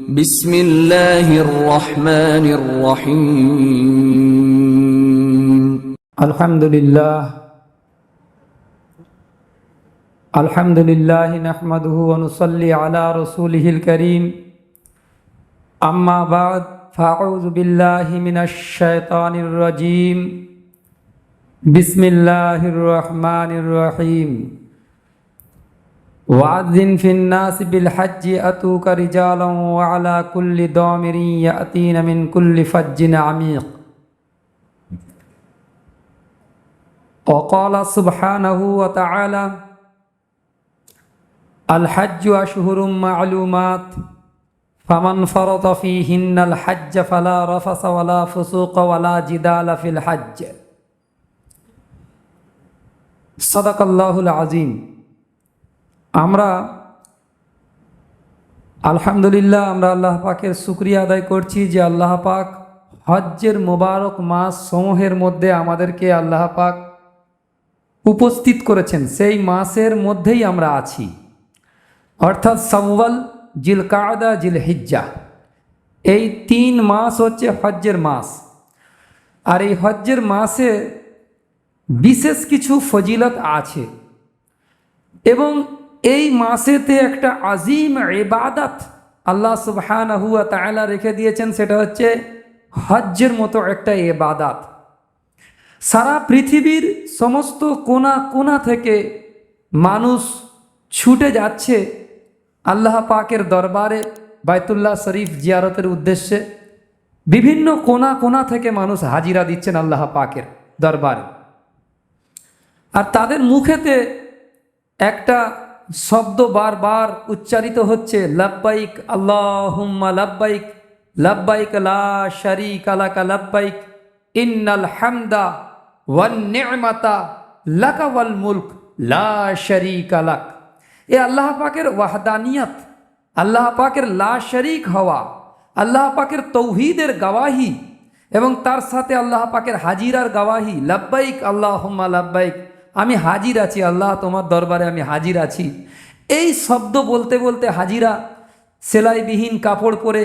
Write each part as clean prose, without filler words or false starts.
بسم الله الرحمن الرحيم الحمد لله نحمده ونصلي على رسوله الكريم أما بعد فأعوذ بالله من الشيطان الرجيم بسم الله الرحمن الرحيم وأذن في الناس بالحج أتوك رجالا وعلى كل ضامر يأتين من كل فج عميق وقال سبحانه وتعالى الحج أشهر معلومات فمن فرض فيهن الحج فلا رفث ولا فسوق ولا جدال في الحج صدق الله العظيم আমরা আলহামদুলিল্লাহ আল্লাহ পাকের শুকরিয়া আদায় করছি যে আল্লাহ পাক হজ্জের মোবারক মাস সমূহের মধ্যে আমাদেরকে আল্লাহ পাক উপস্থিত করেছেন। সেই মাসের মধ্যেই আমরা আছি, অর্থাৎ শাওয়াল, জিলকাদা, জিলহিজ্জা, এই 3 মাস হচ্ছে হজ্জের মাস। আর এই হজ্জের মাসে বিশেষ কিছু ফজিলত আছে এবং এই মাসেতে একটা আজিম ইবাদত আল্লাহ সুবহানাহু ওয়া তাআলা রেখে দিয়েছেন, সেটা হচ্ছে হজ্জের মতো একটা ইবাদত। সারা পৃথিবীর সমস্ত কোনা কোনা থেকে মানুষ ছুটে যাচ্ছে আল্লাহ পাকের দরবারে বাইতুল্লাহ শরীফ জিয়ারতের উদ্দেশ্যে। বিভিন্ন কোনা কোনা থেকে মানুষ হাজিরা দিচ্ছেন আল্লাহ পাকের দরবারে, আর তাদের মুখেতে একটা শব্দ বারবার উচ্চারিত হচ্ছে, লাব্বাইক আল্লাহুম্মা লাব্বাইক, লাব্বাইক লা শারীকা লাকা লাব্বাইক, ইন্নাল হামদা ওয়ান নি'মাতা লাকা ওয়াল মুলক লা শারীকা লাক। এ আল্লাহ পাকের ওয়াহদানিয়ত, আল্লাহ পাকের লা শরীক হওয়া, আল্লাহ পাকের তৌহিদের গওয়াহি এবং তার সাথে আল্লাহ পাকের হাজিরার গওয়াহি। লাব্বাইক আল্লাহুম্মা লাব্বাইক, আমি হাজির আছি আল্লাহ, তোমার দরবারে আমি হাজির আছি। এই শব্দ বলতে বলতে হাজিরা সেলাইবিহীন কাপড় পরে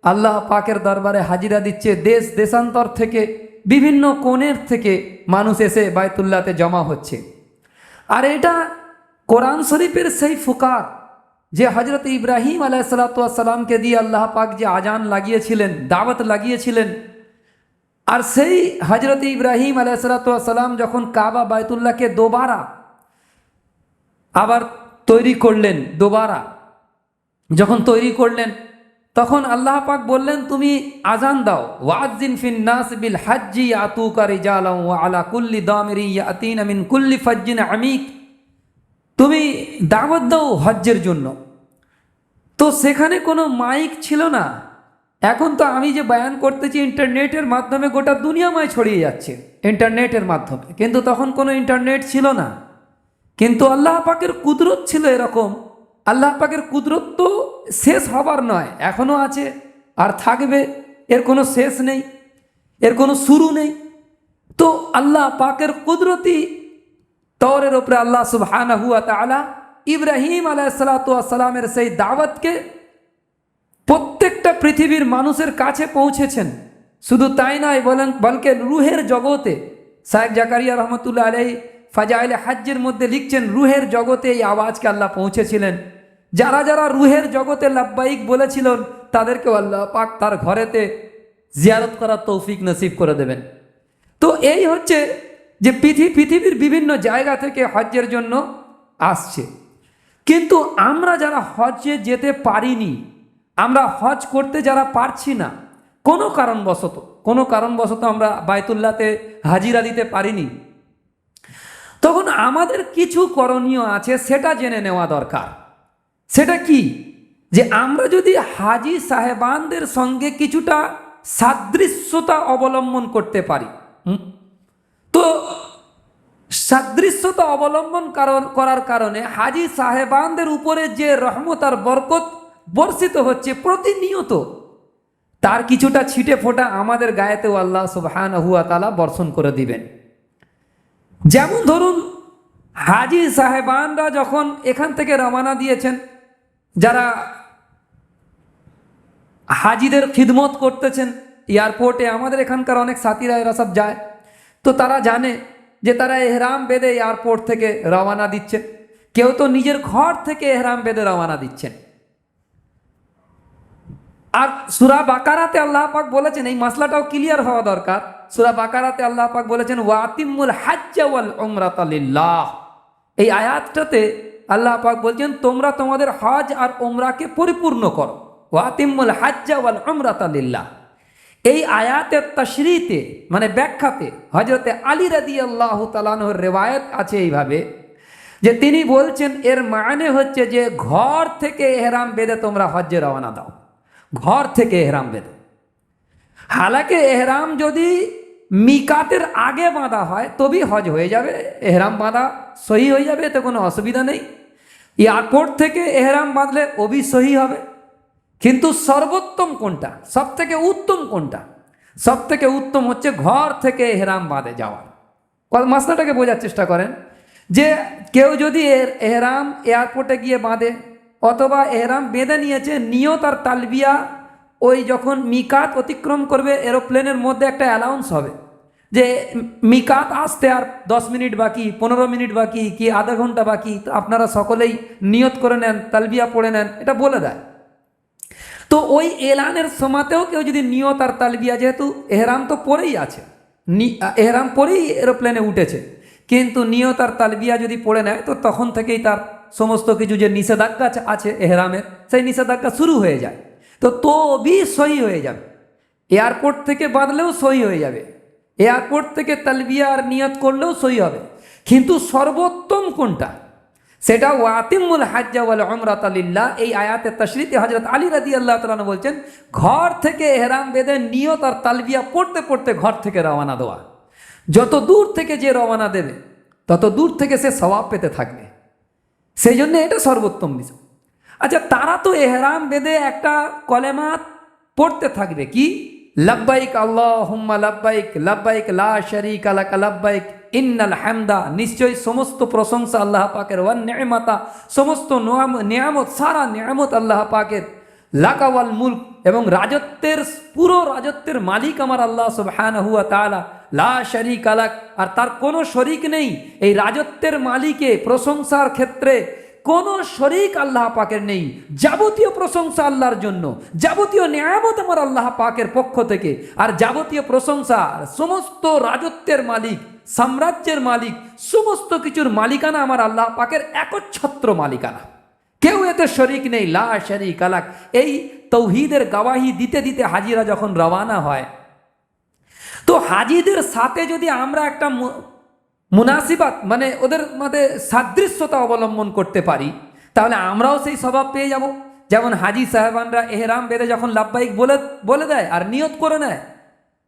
আল্লাহ পাকের দরবারে হাজিরা দিচ্ছে। দেশ দেশান্তর থেকে, বিভিন্ন কোণের থেকে মানুষ এসে বাইতুল্লাহতে জমা হচ্ছে। আর এটা কোরআন শরীফের সেই ফুকার যে হজরত ইব্রাহিম আলাইহিসসালামকে দিয়ে আল্লাহ পাক যে আজান লাগিয়েছিলেন, দাওয়াত লাগিয়েছিলেন। আর সেই হজরত ইব্রাহিম আলাইহিসসালাম যখন কাবা বাইতুল্লাহকে দোবারা আবার তৈরি করলেন, যখন তৈরি করলেন তখন আল্লাহ পাক বললেন, তুমি আজান দাও, ওয়াজ্জিন ফিন নাস বিল হজ্জি আতুকা রিজালান ওয়া আলা কুল্লি দামিরি ইয়াতিনা মিন কুল্লি ফাজ্জিন আমিক, তুমি দাওয়াত দাও হজ্জের জন্য। তো সেখানে কোনো মাইক ছিল না। এখন তো আমি যে বয়ান করতেছি ইন্টারনেটের মাধ্যমে গোটা দুনিয়াময় ছড়িয়ে যাচ্ছে ইন্টারনেটের মাধ্যমে, কিন্তু তখন কোনো ইন্টারনেট ছিল না। কিন্তু আল্লাহ পাকের কুদরত ছিল এরকম। আল্লাহ পাকের কুদরত তো শেষ হবার নয়, এখনও আছে আর থাকবে, এর কোনো শেষ নেই, এর কোনো শুরু নেই। তো আল্লাহ পাকের কুদরতি তওরের উপরে আল্লাহ সুবহানাহু ওয়া তাআলা ইব্রাহিম আলাইহিসসালামের সেই দাওয়াতকে প্রত্যেকটা পৃথিবীর মানুষের কাছে পৌঁছেছেন। শুধু তাই নয়, বলকে রুহের জগতে, শায়েখ জাকারিয়া রহমতুল্লাহ আলাইহি ফাজাইলে হজ্জের মধ্যে লিখছেন, রুহের জগতে এই আওয়াজকে আল্লাহ পৌঁছেছিলেন। যারা যারা রুহের জগতে লাব্বাইক বলেছিলেন তাদেরকেও আল্লাহ পাক তার ঘরেতে জিয়ারত করার তৌফিক নসিব করে দেবেন। তো এই হচ্ছে যে পৃথিবীর বিভিন্ন জায়গা থেকে হজ্জের জন্য আসছে। কিন্তু আমরা যারা হজ্জে যেতে পারিনি, আমরা হজ করতে যারা পারছি না, কোনো কারণবশত আমরা বাইতুল্লাহতে হাজিরা দিতে পারিনি, তখন আমাদের কিছু করণীয় আছে, সেটা জেনে নেওয়া দরকার। সেটা কি? যে আমরা যদি হাজি সাহেবানদের সঙ্গে কিছুটা সাদৃশ্যতা অবলম্বন করতে পারি, তো সাদৃশ্যতা অবলম্বন করার কারণে হাজি সাহেবানদের উপরে যে রহমত আর বরকত বর্ষিত হচ্ছে প্রতিনিয়ত, তার কিছুটা ছিটে ফোঁটা আমাদের গায়েতেও আল্লাহ সুবহানাহু ওয়া তাআলা বর্ষণ করে দিবেন। যেমন ধরুন, হাজি সাহেবানরা যখন এখান থেকে রওনা দিয়েছেন, যারা হাজিদের খিদমত করতেছেন এয়ারপোর্টে। আমাদের এখানকার অনেক সাথীরা এরা সব যায়, তো তারা জানে যে তারা এহরাম বেঁধে এয়ারপোর্ট থেকে রওনা দিচ্ছেন। কেউ তো নিজের ঘর থেকে এহরাম বেঁধে রওনা দিচ্ছেন। আর সূরা বাকারাতে আল্লাহ পাক বলেছেন, এই মাসলাটাও ক্লিয়ার হওয়া দরকার। সূরা বাকারাতে আল্লাহ পাক বলেছেন ওয়াতিমুল হাজ্জা ওয়াল উমরাতা লিল্লাহ। এই আয়াতটাতে আল্লাহ পাক বলছেন তোমরা তোমাদের হজ আর উমরাকে পরিপূর্ণ করো। ওয়াতিমুল হাজ্জা ওয়াল উমরাতা লিল্লাহ। এই আয়াতের তাশরীতে মানে ব্যাখ্যাতে হযরতে আলী রাদিয়াল্লাহু তাআলা আনহুর রিওয়ায়াত আছে এইভাবে যে তিনি বলছেন এর মানে হচ্ছে যে ঘর থেকে এহরাম বেঁধে তোমরা হজ্জে রওনা দাও, ঘর থেকে এহরাম বেঁধে। হালাকে এহরাম যদি মিকাতের আগে বাঁধা হয় তবেই হজ হয়ে যাবে, এহরাম বাঁধা সহি হয়ে যাবে, এতে কোনো অসুবিধা নেই। এয়ারপোর্ট থেকে এহরাম বাঁধলে ওবি সহি হবে। কিন্তু সর্বোত্তম কোনটা, সব থেকে উত্তম কোনটা? সব থেকে উত্তম হচ্ছে ঘর থেকে এহরাম বাঁধে যাওয়ার। মাসলাটাকে বোঝার চেষ্টা করেন যে কেউ যদি এহরাম এয়ারপোর্টে গিয়ে বাঁধে অথবা এহরাম বেঁধে নিয়েছে, নিয়ত আর তালবিয়া ওই যখন মিকাত অতিক্রম করবে এরোপ্লেনের মধ্যে একটা অ্যালাউন্স হবে যে মিকাত আসতে আর 10 মিনিট বাকি, 15 মিনিট বাকি, কি আধা ঘন্টা বাকি, তো আপনারা সকলেই নিয়ত করে নেন, তালবিয়া পড়ে নেন, এটা বলে দেয়। তো ওই এলানের সময়তেও কেউ যদি নিয়ত আর তালবিয়া, যেহেতু এহরাম তো পরেই আছে, এহরাম পরেই এরোপ্লেনে উঠেছে, কিন্তু নিয়ত আর তালবিয়া যদি পড়ে নেয় তো তখন থেকেই তার সমস্ত কিছু যে নিষেধাজ্ঞা আছে এহরামের, সেই নিষেধাজ্ঞা শুরু হয়ে যায়। তো বি সহি হয়ে যাবে। এয়ারপোর্ট থেকে বাঁধলেও সহি হয়ে যাবে, এয়ারপোর্ট থেকে তালবিয়া আর নিয়ত করলেও সহি হবে। কিন্তু সর্বোত্তম কোনটা, সেটা ওয়াতিমুল হাজ্জা ওয়াল উমরাতা লিল্লাহ। এই আয়াতের তাশরীতে হযরত আলী রাদিয়াল্লাহু তাআলা আনহু বলছেন ঘর থেকে এহরাম বেঁধে নিয়ত আর তালবিয়া পড়তে পড়তে ঘর থেকে রওনা দেওয়া। যত দূর থেকে যে রওনা দেবে তত দূর থেকে সে সওয়াব পেতে থাকবে, সেই জন্য এটা সর্বোত্তম বিষয়। আচ্ছা, তারা তো এহরাম বেঁধে একটা কলেমা পড়তে থাকবে, কি লাব্বাইক আল্লাহুম্মা লাব্বাইক লাব্বাইক লা শারীকা লাকা লাব্বাইক ইন্নাল হামদা। নিশ্চয়ই সমস্ত প্রশংসা আল্লাহ পাকের, ওয়ান নি'মাতা সমস্ত নিয়ামত, সারা নিয়ামত আল্লাহ পাকের, লাকা ওয়াল মুলক এবং রাজত্বের, পুরো রাজত্বের মালিক আমার আল্লাহ সুবহানাহু ওয়া তাআলা, লা শারীকা লাক, আর তার কোনো শরীক নেই। এই রাজত্বের মালিকে প্রশংসার ক্ষেত্রে কোনো শরীক আল্লাহ পাকের নেই। যাবতীয় প্রশংসা আল্লাহর জন্য, যাবতীয় নিয়ামত আমার আল্লাহ পাকের পক্ষ থেকে, আর যাবতীয় প্রশংসা সমস্ত রাজত্বের মালিক, সাম্রাজ্যের মালিক, সমস্ত কিছুর মালিকানা আমার আল্লাহ পাকের একচ্ছত্র মালিকানা, কেউ এতে শরীক নেই, লা শারীকা লাক। এই তৌহিদের গাওয়াহি দিতে দিতে হাজিরা যখন রওয়ানা হয়, তো হাজিদের সাথে যদি আমরা একটা মুনাসিবাত মানে ওদের মধ্যে সাদৃশ্যতা অবলম্বন করতে পারি, তাহলে আমরাও সেই স্বভাব পেয়ে যাব। যেমন হাজি সাহেবানরা এহরাম বেঁধে যখন লাব্বাইক বলে দেয় আর নিয়ত করে নেয়,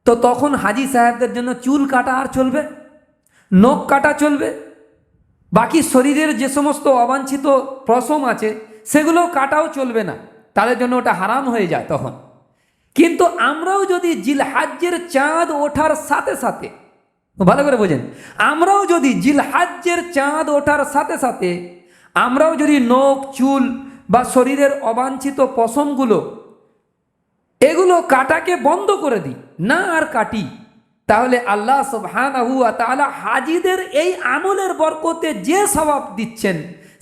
তো তখন হাজি সাহেবদের জন্য চুল কাটা আর চলবে, নখ কাটা চলবে, বাকি শরীরের যে সমস্ত অবাঞ্ছিত পশম আছে সেগুলো কাটাও চলবে না, তাদের জন্য ওটা হারাম হয়ে যায় তখন। কিন্তু আমরাও যদি জিলহাজ্জের চাঁদ ওঠার সাথে সাথে, ভালো করে বোঝেন, আমরাও যদি জিলহাজ্জের চাঁদ ওঠার সাথে সাথে আমরাও যদি নখ, চুল বা শরীরের অবাঞ্ছিত পশমগুলো এগুলো কাটাকে বন্ধ করে দিই, না আর কাটি, তাহলে আল্লাহ সুবহানাহু ওয়া তাআলা হাজিদের এই আমলের বরকতে যে সওয়াব দিচ্ছেন,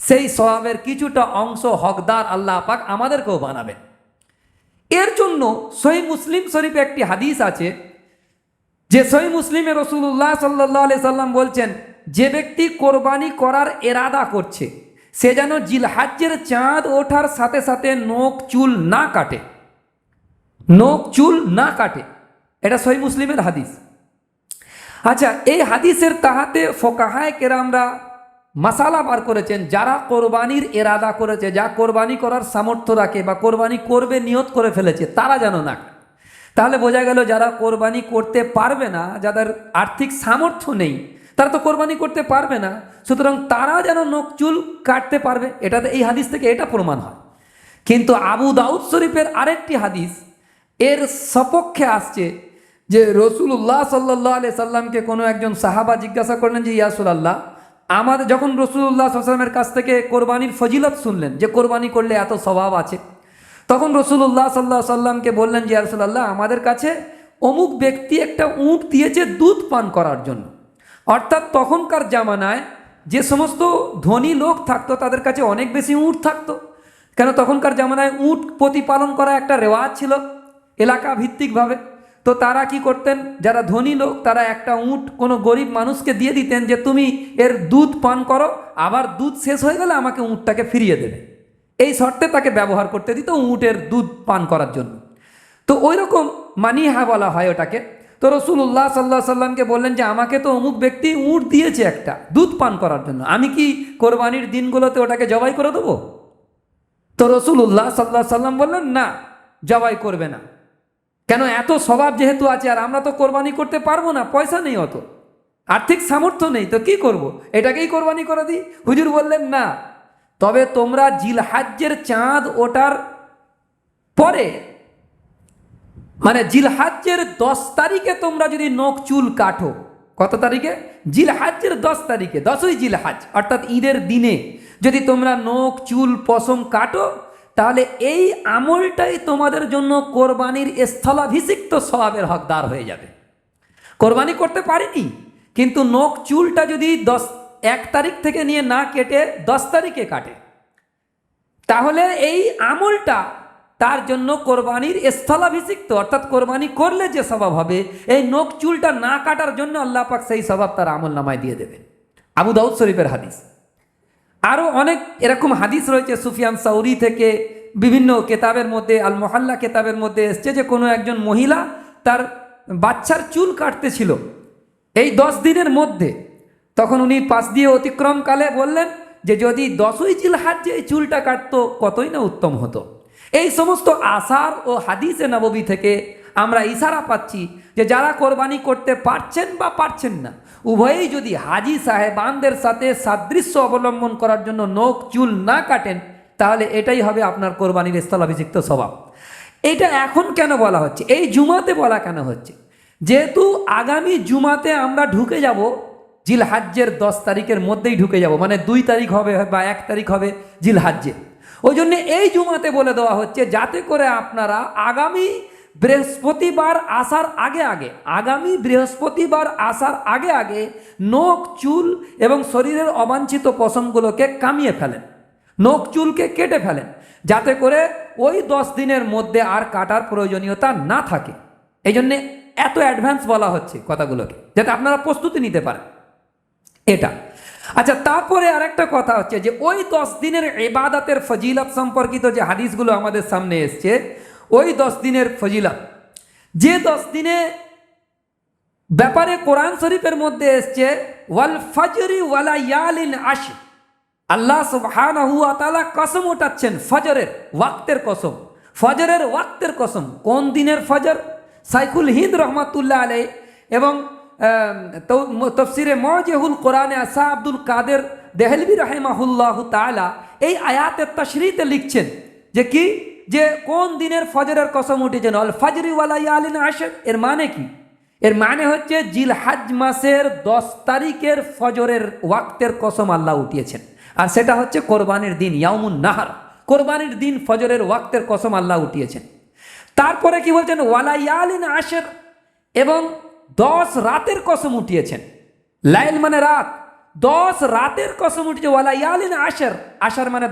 সেই সওয়াবের কিছুটা অংশ হকদার আল্লাহ পাক আমাদেরকেও বানাবেন। এর জন্য সহিহ মুসলিম শরীফে একটি হাদিস আছে, যে সহিহ মুসলিমে রাসূলুল্লাহ সাল্লাল্লাহু আলাইহি সাল্লাম বলছেন, যে ব্যক্তি কোরবানি করার ইরাদা করছে সে যেন জিলহাজ্জের চাঁদ ওঠার সাথে সাথে নখ চুল না কাটে, নখ চুল না কাটে। এটা সহিহ মুসলিমের হাদিস। আচ্ছা, এই হাদিসের তাহাতে ফোকাহায়ে কেরামরা মাসালা বার করেছেন, যারা কোরবানির ইরাদা করেছে, যা কোরবানি করার সামর্থ্য রাখে বা কোরবানি করবে নিয়ত করে ফেলেছে, তারা যেন না। তাহলে বোঝা গেল যারা কোরবানি করতে পারবে না, যাদের আর্থিক সামর্থ্য নেই, তারা তো কোরবানি করতে পারবে না, সুতরাং তারা যেন নখ চুল কাটতে পারবে, এটাতে এই হাদিস থেকে এটা প্রমাণ হয়। কিন্তু আবু দাউদ শরীফের আরেকটি হাদিস এর সপক্ষে আসছে, যে রাসূলুল্লাহ সাল্লাল্লাহু আলাইহি সাল্লামকে কোনো একজন সাহাবা জিজ্ঞাসা করলেন যে ইয়া রাসূলুল্লাহ, আমাদের যখন রাসূলুল্লাহ সাল্লাল্লাহু আলাইহি সাল্লামের কাছ থেকে কোরবানির ফজিলত শুনলেন যে কোরবানি করলে এত সওয়াব আছে, তখন রসুল্লাহ সাল্লাহ সাল্লামকে বললেন যে ইয়া রাসূলুল্লাহ, আমাদের কাছে অমুক ব্যক্তি একটা উট দিয়েছে দুধ পান করার জন্য। অর্থাৎ তখনকার জামানায় যে সমস্ত ধনী লোক থাকতো তাদের কাছে অনেক বেশি উট থাকতো, কেন তখনকার জামানায় উট প্রতিপালন করা একটা রেওয়াজ ছিল এলাকা ভিত্তিকভাবে। তো তারা কি করতেন, যারা ধনী লোক তারা একটা উট কোনো গরিব মানুষকে দিয়ে দিতেন যে তুমি এর দুধ পান করো, আবার দুধ শেষ হয়ে গেলে আমাকে উটটাকে ফিরিয়ে দেবে। এই শর্তে তাকে ব্যবহার করতে দিত উটের দুধ পান করার জন্য। তো ওই রকম মানিহা বলা হয় ওটাকে। তো রসুল্লাহ সাল্লাহ সাল্লামকে বললেন যে আমাকে তো অমুক ব্যক্তি উট দিয়েছে একটা দুধ পান করার জন্য, আমি কি কোরবানির দিনগুলোতে ওটাকে জবাই করে দেবো? তো রসুল্লাহ সাল্লাহ সাল্লাম বললেন না, জবাই করবে না। কেন, এত স্বভাব যেহেতু আছে, আর আমরা তো কোরবানি করতে পারবো না, পয়সা নেই, অত আর্থিক সামর্থ্য নেই, তো কি করব, এটাকেই কোরবানি করে দিই। হুজুর বললেন না, তবে তোমরা জিলহাজ্জের চাঁদ ওঠার পরে, মানে জিলহাজ্জের 10 তারিখে তোমরা যদি নখ চুল কাটো, কত তারিখে? জিলহাজ্জের 10 তারিখে, 10ই জিলহাজ অর্থাৎ ঈদের দিনে যদি তোমরা নখ চুল পশম কাটো, তাহলে এই আমলটাই তোমাদের জন্য কোরবানির স্থলাভিষিক্ত সওয়াবের হকদার হয়ে যাবে। কোরবানি করতে পারিনি, কিন্তু নখ চুলটা যদি 1 তারিখ থেকে নিয়ে না কেটে 10 তারিখে কাটে, তাহলে এই আমলটা তার জন্য কোরবানির স্থলাভিষিক্ত, অর্থাৎ কোরবানি করলে যে স্বভাব হবে, এই নখ চুলটা না কাটার জন্য আল্লাহ পাক সেই স্বভাব তার আমল নামায় দিয়ে দেবেন। আবু দাউদ শরীফের হাদিস। আরও অনেক এরকম হাদিস রয়েছে সুফিয়ান সাউরি থেকে, বিভিন্ন কেতাবের মধ্যে, আল মোহাল্লা কেতাবের মধ্যে এসছে যে কোনো একজন মহিলা তার বাচ্চার চুল কাটতেছিল এই 10 দিনের মধ্যে। তখন উনি পাশ দিয়ে অতিক্রমকালে বললেন যে যদি 10ই জিলহাজ্জে এই চুলটা কাটতো কতই না উত্তম হতো। এই সমস্ত আসার ও হাদিসে নববী থেকে আমরা ইশারা পাচ্ছি যে যারা কোরবানি করতে পারছেন বা পারছেন না, উভয়েই যদি হাজি সাহেবানদের সাথে সাদৃশ্য অবলম্বন করার জন্য নখ চুল না কাটেন, তাহলে এটাই হবে আপনার কোরবানির স্থলাভিষিক্ত স্বভাব। এটা এখন কেন বলা হচ্ছে, এই জুমাতে বলা কেন হচ্ছে? যেহেতু আগামী জুমাতে আমরা ঢুকে যাব জিলহাজ্জের 10 তারিখের মধ্যেই ঢুকে যাব, মানে 2 তারিখ হবে বা 1 তারিখ হবে জিলহাজ্জে। ওই জন্য এই জুমাতে বলে দেওয়া হচ্ছে যাতে করে আপনারা আগামী বৃহস্পতিবার আসার আগে নখ চুল এবং শরীরের অবাঞ্ছিত পশমগুলোকে কামিয়ে ফেলেন, নখ চুলকে কেটে ফেলেন, যাতে করে ওই 10 দিনের মধ্যে আর কাটার প্রয়োজনীয়তা না থাকে। এই জন্যে এত অ্যাডভান্স বলা হচ্ছে কথাগুলোকে, যাতে আপনারা প্রস্তুতি নিতে পারেন এটা। আচ্ছা, তারপরে আরেকটা কথা হচ্ছে যে ওই 10 দিনের ইবাদতের ফজিলত সম্পর্কিত যে হাদিসগুলো আমাদের সামনে এসছে, ওই 10 দিনের ফজিলত, যে 10 দিনে ব্যাপারে কোরআন শরীফের মধ্যে এসছে ওয়াল ফজরি ওয়ালা ইয়ালিন আশর, আল্লাহ সুবহানাহু ওয়া তাআলা কসম উঠাচ্ছেন ফজরের ওয়াক্তের কসম, ফজরের ওয়াক্তের কসম। কোন দিনের ফজর? সাইকুল হিন্দ রহমাতুল্লাহ আলাইহি এবং তফসিরে মুজিহুল কোরআনে আসা আব্দুল কাদের দেহলভি রাহিমাহুল্লাহ তাআলা এই আয়াতের তাশরীতে লিখছেন যে কি, যে কোন দিনের ফজরের কসম উঠেছেন, আল ফজরি ওয়ালা ইয়ালিন আশর। এর মানে কি? এর মানে হচ্ছে জিলহজ মাসের 10 তারিখের ফজরের ওয়াক্তের কসম আল্লাহ উঠিয়েছেন, আর সেটা হচ্ছে কোরবানির দিন ইয়াউমুন নাহার, কোরবানির দিন ফজরের ওয়াক্তের কসম আল্লাহ উঠিয়েছেন। তারপরে কি বলছেন? ওয়ালা ইয়ালিন আশর, এবং 10 রাতের কসম উঠিয়েছেন। লাইল মানে রাত, 10 রাতের কসম উঠেছে। ওয়ালা ইয়ালিন আশর, আশর মানে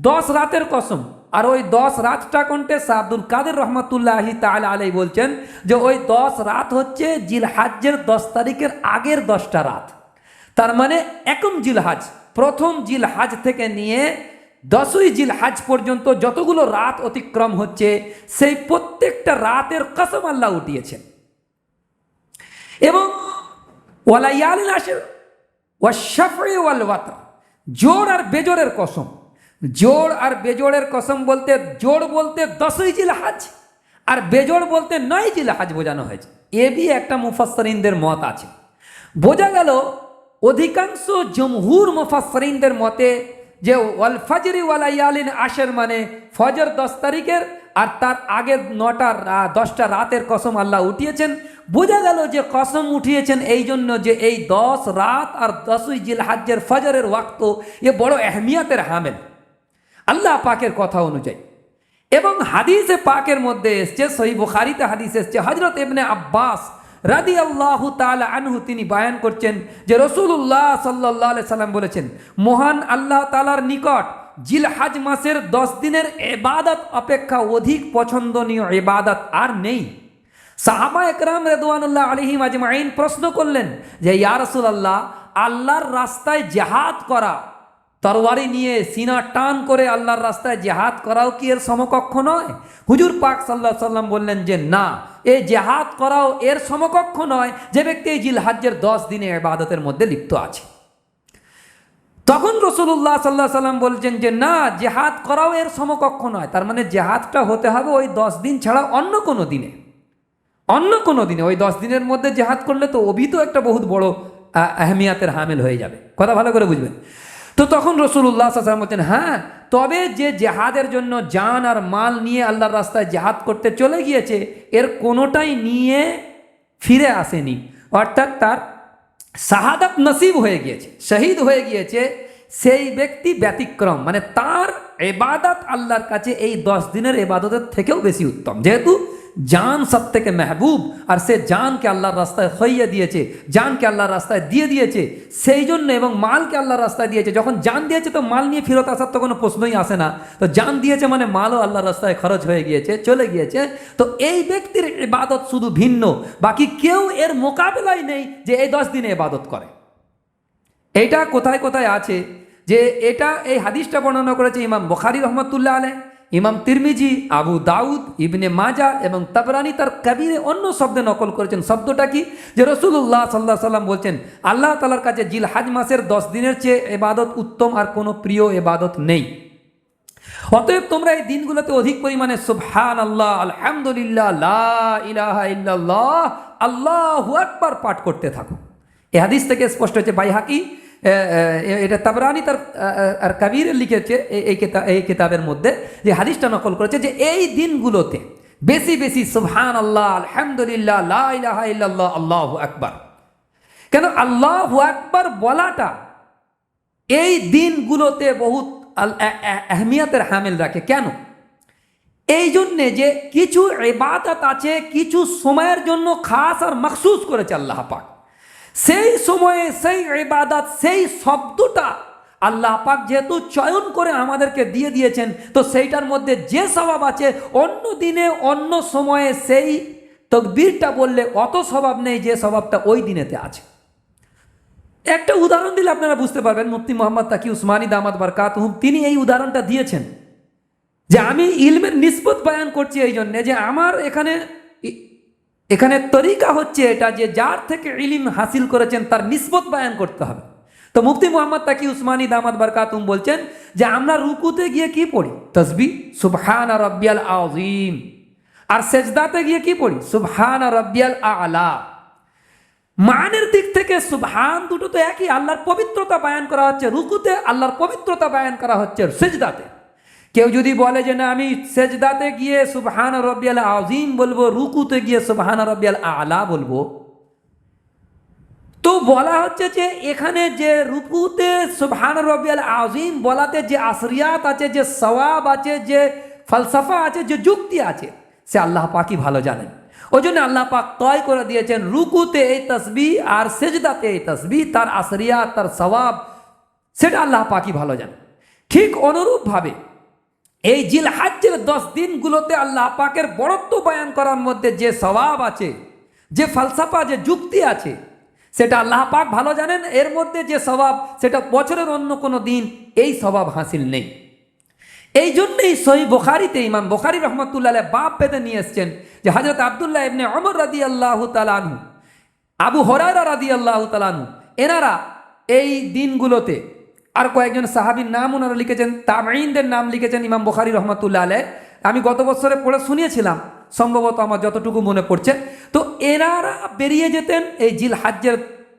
10 রাতের কসম। আর ওই 10 রাতটা কোনটে? আব্দুল কাদের রহমাতুল্লাহি তাআলা আলাইহি বলছেন যে ওই 10 রাত হচ্ছে জিলহাজ্জের 10 তারিখের আগের 10টা রাত। তার মানে একম জিলহাজ, প্রথম জিলহাজ থেকে নিয়ে 10ই জিলহাজ পর্যন্ত যতগুলো রাত অতিক্রম হচ্ছে, সেই প্রত্যেকটা রাতের কসম আল্লাহ উঠিয়েছেন। এবং ওয়ালা ইয়ালিন আশর ওয়া শাফঈ ওয়াল ওয়াতর, জোড় আর বেজোড়ের কসম। জোড় আর বেজোড়ের কসম বলতে, জোড় বলতে 10ই জিলহাজ, আর বেজোড় বলতে 9ই জিলহাজ বোঝানো হয়েছে। এ বি একটা মুফাসসিরিনদের মত আছে। বোঝা গেল অধিকাংশ জমহুর মুফাসসিরিনদের মতে যে ওয়াল ফজরি ওয়ালা ইয়ালিন আশর মানে ফজর 10 তারিখের, আর তার আগের 10টা রাতের কসম আল্লাহ উঠিয়েছেন। বোঝা গেল যে কসম উঠিয়েছেন এই জন্য যে এই 10 রাত আর 10ই জিলহাজ্জের ফজরের ওয়াক্ত এ বড় আহমিয়তের হামেল আল্লাহ পাকের কথা অনুযায়ী। এবং হাদিসে পাকের মধ্যে এসছে, সহিহ বুখারীতে হাদিস এসছে, হযরত ইবনে আব্বাস রাদিয়াল্লাহু তাআলা আনহু তিনি বয়ান করছেন যে রাসূলুল্লাহ সাল্লাল্লাহু আলাইহি সাল্লাম বলেছেন, মহান আল্লাহ তাআলার নিকট জিলহজ মাসের 10 দিনের ইবাদত অপেক্ষা অধিক পছন্দনীয় ইবাদত আর নেই। সাহাবা একরাম রিদওয়ানুল্লাহ আলাইহিম আজমাইন প্রশ্ন করলেন যে ইয়া রাসূলুল্লাহ, আল্লাহর রাস্তায় জিহাদ করা, তরবারি নিয়ে সিনা টান করে আল্লাহর রাস্তায় জিহাদ করাও কি এর সমকক্ষ নয়? হুজুর পাক সাল্লাল্লাহু আলাইহি সাল্লাম বললেন যে না, এই জিহাদ করাও এর সমকক্ষ নয় যে ব্যক্তি এই জিলহজ্জের 10 দিনে ইবাদতের মধ্যে লিপ্ত আছে। তখন রাসূলুল্লাহ সাল্লাল্লাহু আলাইহি সাল্লাম বলছেন যে না, জিহাদ করাও এর সমকক্ষ নয়। তার মানে জিহাদটা হতে হবে ওই 10 দিন ছাড়া অন্য কোনো দিনে, অন্য কোনো দিনে। ওই 10 দিনের মধ্যে জিহাদ করলে তো ওবি তো একটা বহুত বড় আহমিয়াতের হামিল হয়ে যাবে। কথা ভালো করে বুঝবেন। তো তখন রাসূলুল্লাহ সাল্লাল্লাহু আলাইহি ওয়াসাল্লাম বলছেন, হ্যাঁ, তবে যে জেহাদের জন্য জান আর মাল নিয়ে আল্লাহর রাস্তায় জেহাদ করতে চলে গিয়েছে, এর কোনোটাই নিয়ে ফিরে আসেনি, অর্থাৎ তার শাহাদাত নসিব হয়ে গিয়েছে, শহীদ হয়ে গিয়েছে, সেই ব্যক্তি ব্যতিক্রম, মানে তার ইবাদত আল্লাহর কাছে এই 10 দিনের ইবাদতের থেকেও বেশি উত্তম। যেহেতু জান সব থেকে মেহবুব, আর সে জানকে আল্লাহর রাস্তায় খইয়ে দিয়েছে, জানকে আল্লাহর রাস্তায় দিয়ে দিয়েছে, সেই জন্য, এবং মালকে আল্লাহর রাস্তায় দিয়েছে। যখন জান দিয়েছে তো মাল নিয়ে ফেরত আসার তো কোনো প্রশ্নই আসে না। তো জান দিয়েছে মানে মালও আল্লাহর রাস্তায় খরচ হয়ে গিয়েছে, চলে গিয়েছে। তো এই ব্যক্তির ইবাদত শুধু ভিন্ন, বাকি কেউ এর মোকাবেলায় নেই যে এই 10 দিনে ইবাদত করে। এটা কোথায় কোথায় আছে যে এটা, এই হাদিসটা বর্ণনা করেছে ইমাম বুখারী রহমাতুল্লাহ আলাইহ, ইমাম তিরমিজি, আবু দাউদ, ইবনে মাজা এবং তাবরানি তার কবিরে অন্য শব্দে নকল করেছেন। শব্দটা কি? যে রাসূলুল্লাহ সাল্লাল্লাহু আলাইহি সাল্লাম বলছেন, আল্লাহ তাআলার কাছে জিলহজ মাসের 10 দিনের চেয়ে ইবাদত উত্তম আর কোনো প্রিয় ইবাদত নেই। অতএব তোমরা এই দিনগুলোতে অধিক পরিমাণে সুবহানাল্লাহ, আলহামদুলিল্লাহ, লা ইলাহা ইল্লাল্লাহ, আল্লাহু আকবার পাঠ করতে থাকো। এই হাদিস থেকে স্পষ্ট হচ্ছে। বাইহাকি এটা তাবরানি তার আর কবিরে লিখেছে এই কিতাবের মধ্যে, যে হাদিসটা নকল করেছে যে এই দিনগুলোতে বেশি বেশি সুবহানাল্লাহ, আলহামদুলিল্লাহ, লা ইলাহা ইল্লাল্লাহ, আল্লাহু আকবার। কেন আল্লাহু আকবার বলাটা এই দিনগুলোতে বহুত আহমিয়াতের হামিল রাখে। কেন? এই জন্যে যে কিছু ইবাদত আছে, কিছু সময়ের জন্য খাস আর মখসুস করেছে আল্লাহ পাক। সেই সময়ে সেই ইবাদত, সেই শব্দটা আল্লাহ পাক যেহেতু চয়ন করে আমাদেরকে দিয়ে দিয়েছেন, তো সেইটার মধ্যে যে স্বভাব আছে, অন্য দিনে অন্য সময়ে সেই তাকবীরটা বললে অত স্বভাব নেই যে স্বভাবটা ওই দিনেতে আছে। একটা উদাহরণ দিলে আপনারা বুঝতে পারবেন। মুফতি মুহাম্মদ তাকি উসমানী দামাত বারকাতুহুম তিনি এই উদাহরণটা দিয়েছেন যে আমি ইলমের নিসবত বয়ান করছি এই জন্যে যে আমার এখানে তরিকা হচ্ছে এটা যে যার থেকে ইলম হাসিল করেছেন তার নিসবত বয়ান করতে হবে। তো মুফতি মুহাম্মদ তাকি উসমানী দামাত বারকাতুহুম বলছেন যে আমরা রুকুতে গিয়ে কি পড়ি? তাসবিহ সুবহান রাব্বিয়াল আযীম। আর সেজদাতে গিয়ে কি পড়ি? সুবহান রাব্বিয়াল আ'লা। মানের দিক থেকে সুবহান দুটো তো একই, আল্লাহর পবিত্রতা বয়ান করা হচ্ছে রুকুতে, আল্লাহর পবিত্রতা বয়ান করা হচ্ছে সেজদাতে। কেউ যদি বলে যে না আমি সেজদাতে গিয়ে সুবহান রাব্বিয়াল আযীম বলবো, রুকুতে গিয়ে সুবহান রাব্বিয়াল আ'লা বলবো, তো বলা হচ্ছে যে এখানে যে রুকুতে সুবহান রাব্বিয়াল আযীম বলাতে যে আসরিয়াত আছে, যে সওয়াব আছে, যে ফলসফা আছে, যে যুক্তি আছে, সে আল্লাহ পাকই ভালো জানেন। ওই জন্য আল্লাহ পাক তয় করে দিয়েছেন রুকুতে এই তাসবিহ আর সেজদাতে এই তাসবিহ, তার আসরিয়াত, তার সওয়াব সেটা আল্লাহ পাকই ভালো জানেন। ঠিক অনুরূপভাবে এই জিলহজ্জের 10 দিনগুলোতে আল্লাহ পাকের বড়ত্ব বয়ান করার মধ্যে যে সওয়াব আছে, যে ফলসফা, যে যুক্তি আছে, সেটা আল্লাহ পাক ভালো জানেন। এর মধ্যে যে সওয়াব, সেটা বছরের অন্য কোনো দিন এই সওয়াব হাসিল নেই। এই জন্যই সহিহ বুখারীতে ইমাম বুখারী রহমাতুল্লাহ আলাইহি বাব পেতে নিয়ে এসছেন যে হযরত আব্দুল্লাহ ইবনে ওমর রাদিয়াল্লাহু তাআলা আনহু, আবু হুরায়রা রাদিয়াল্লাহু তাআলা আনহু, এনারা এই দিনগুলোতে, আর কয়েকজন সাহাবীর নাম ওনারা লিখেছেন, তাবেঈনদের নাম লিখেছেন ইমাম বুখারী রহমাতুল্লাহ আলাইহি। আমি গত বছরে পড়ে শুনিয়েছিলাম, সম্ভবত আমার যতটুকু মনে পড়ছে। তো এনারা বেরিয়ে যেতেন এই জিলহজ্জের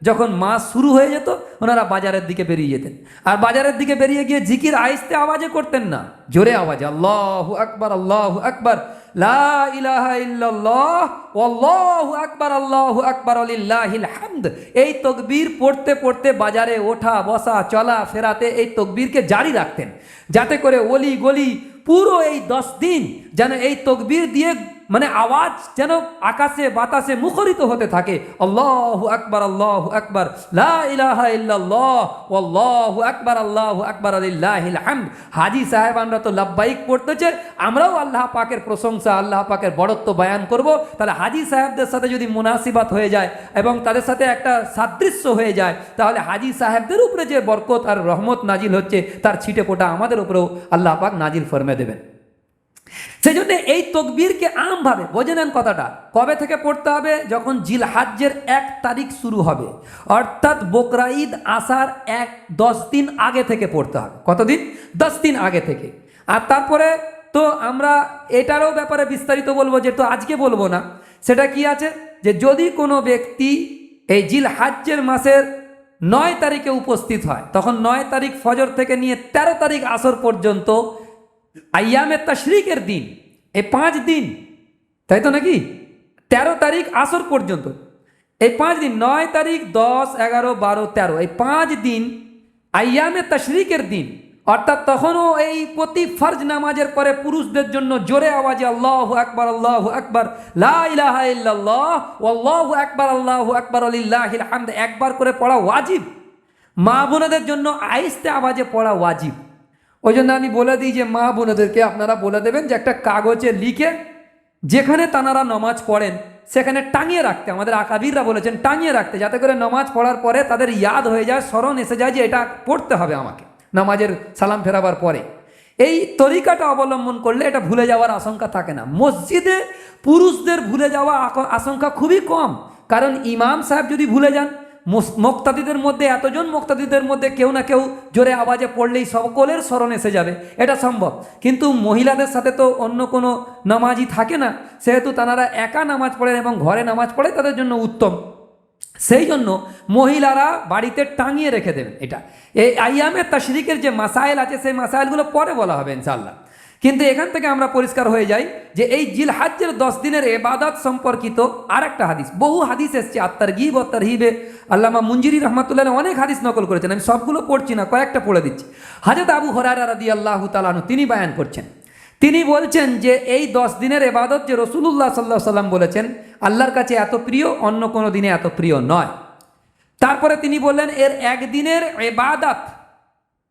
যখন মাস শুরু হয়ে যেত, ওনারা বাজারের দিকে বেরিয়ে যেতেন। আর বাজারের দিকে বেরিয়ে গিয়ে জিকির আইস্তে আওয়াজে করতেন না, জোরে আওয়াজে আল্লাহু আকবার, আল্লাহু আকবার। লা ইলাহা ইল্লাল্লাহ আল্লাহু আকবার আল্লাহু আকবার লিল্লাহিল হামদ। এই তকবীর পড়তে পড়তে বাজারে ওঠা বসা চলা ফেরাতে এই তকবীরকে জারি রাখতেন, যাতে করে অলি গলি পুরো এই 10 দিন যেন এই তকবীর দিয়ে মানে আওয়াজ যেন আকাশে বাতাসে মুখরিত হতে থাকে। আল্লাহু আকবার লা ইলাহা ইল্লাল্লাহ আল্লাহু আকবার লিল্লাহিল হামদ। হাজী সাহেবানরা তো লাব্বাইক পড়তেছে, আমরাও আল্লাহ পাকের প্রশংসা আল্লাহ পাকের বড়ত্ব বয়ান করব। তাহলে হাজী সাহেবদের সাথে যদি মুনাসিবাত হয়ে যায় এবং তাদের সাথে একটা সাদৃশ্য হয়ে যায়, তাহলে হাজী সাহেবদের উপরে যে বরকত আর রহমত নাজিল হচ্ছে তার ছিটে ফোঁটা আমাদের উপরেও আল্লাহ পাক নাজিল ফরমে দেবেন। সেই জন্য এই তকবীরকে আমভাবে বোঝে নেন কথাটা। কবে থেকে পড়তে হবে? যখন জিলহাজ্জের 1 তারিখ শুরু হবে, অর্থাৎ বকরা ঈদ আসার 10 দিন আগে থেকে পড়তে হবে। কতদিন? 10 দিন আগে থেকে। আর তারপরে তো আমরা এটারও ব্যাপারে বিস্তারিত বলবো, যেহেতু আজকে বলবো না। সেটা কি আছে যে যদি কোনো ব্যক্তি এই জিলহাজ্জের মাসের 9 তারিখে উপস্থিত হয়, তখন 9 তারিখ ফজর থেকে নিয়ে 13 তারিখ আসর পর্যন্ত আইয়ামে তাশরিকের দিন, এই 5 দিন, তাই তো নাকি? 13 তারিখ আসর পর্যন্ত এই 5 দিন, 9 তারিখ 10, 11, 12, 13, এই 5 দিন আইয়ামে তাশরিকের দিন। অর্থাৎ তখনও এই প্রতি ফরজ নামাজের পরে পুরুষদের জন্য জোরে আওয়াজে আল্লাহু আকবার লা ইলাহা ইল্লাল্লাহ আল্লাহু আকবার লিল্লাহিল হামদ একবার করে পড়া ওয়াজিব। মা বোনেদের জন্য আইস্তে আওয়াজে পড়া ওয়াজিব। ওই জন্য আমি বলে দিই যে মা বোনেদেরকে আপনারা বলে দেবেন যে একটা কাগজে লিখে যেখানে তানারা নামাজ পড়েন সেখানে টাঙিয়ে রাখতে। আমাদের আকাবিররা বলেছেন টাঙিয়ে রাখতে, যাতে করে নামাজ পড়ার পরে তাদের ইয়াদ হয়ে যায়, স্মরণ এসে যায় যে এটা পড়তে হবে আমাকে নামাজের সালাম ফেরাবার পরে। এই তরিকাটা অবলম্বন করলে এটা ভুলে যাওয়ার আশঙ্কা থাকে না। মসজিদে পুরুষদের ভুলে যাওয়া আশঙ্কা খুবই কম, কারণ ইমাম সাহেব যদি ভুলে যান, মুক্তাদিদের মধ্যে এতজন মুক্তাদিদের মধ্যে কেউ না কেউ জোরে আওয়াজে পড়লেই সকলের স্মরণ এসে যাবে, এটা সম্ভব। কিন্তু মহিলাদের সাথে তো অন্য কোনো নামাজই থাকে না, সেহেতু তারা একা নামাজ পড়েন এবং ঘরে নামাজ পড়ে তাদের জন্য উত্তম। সেই জন্য মহিলারা বাড়িতে টাঙিয়ে রেখে দেবেন। এটা এই আইয়ামে তাশরিকের যে মাসাইল আছে সেই মাসাইলগুলো পরে বলা হবে ইনশাআল্লাহ। কিন্তু এখান থেকে আমরা পরিষ্কার হয়ে যাই যে এই জিলহাজ্জের 10 দিনের ইবাদত সম্পর্কিত আর একটা হাদিস, বহু হাদিস এসছে আত-তারগীব ওয়া তারহিবে। আল্লামা মুনজিরি রহমাতুল্লাহ অনেক হাদিস নকল করেছেন, আমি সবগুলো পড়ছি না, কয়েকটা পড়ে দিচ্ছি। হযরত আবু হুরায়রা রাদিয়াল্লাহু তাআলা আনহু তিনি বয়ান করছেন, তিনি বলছেন যে এই 10 দিনের ইবাদত যে রাসূলুল্লাহ সাল্লাল্লাহু আলাইহি সাল্লাম বলেছেন আল্লাহর কাছে এত প্রিয়, অন্য কোনো দিনে এত প্রিয় নয়। তারপরে তিনি বললেন এর একদিনের ইবাদত,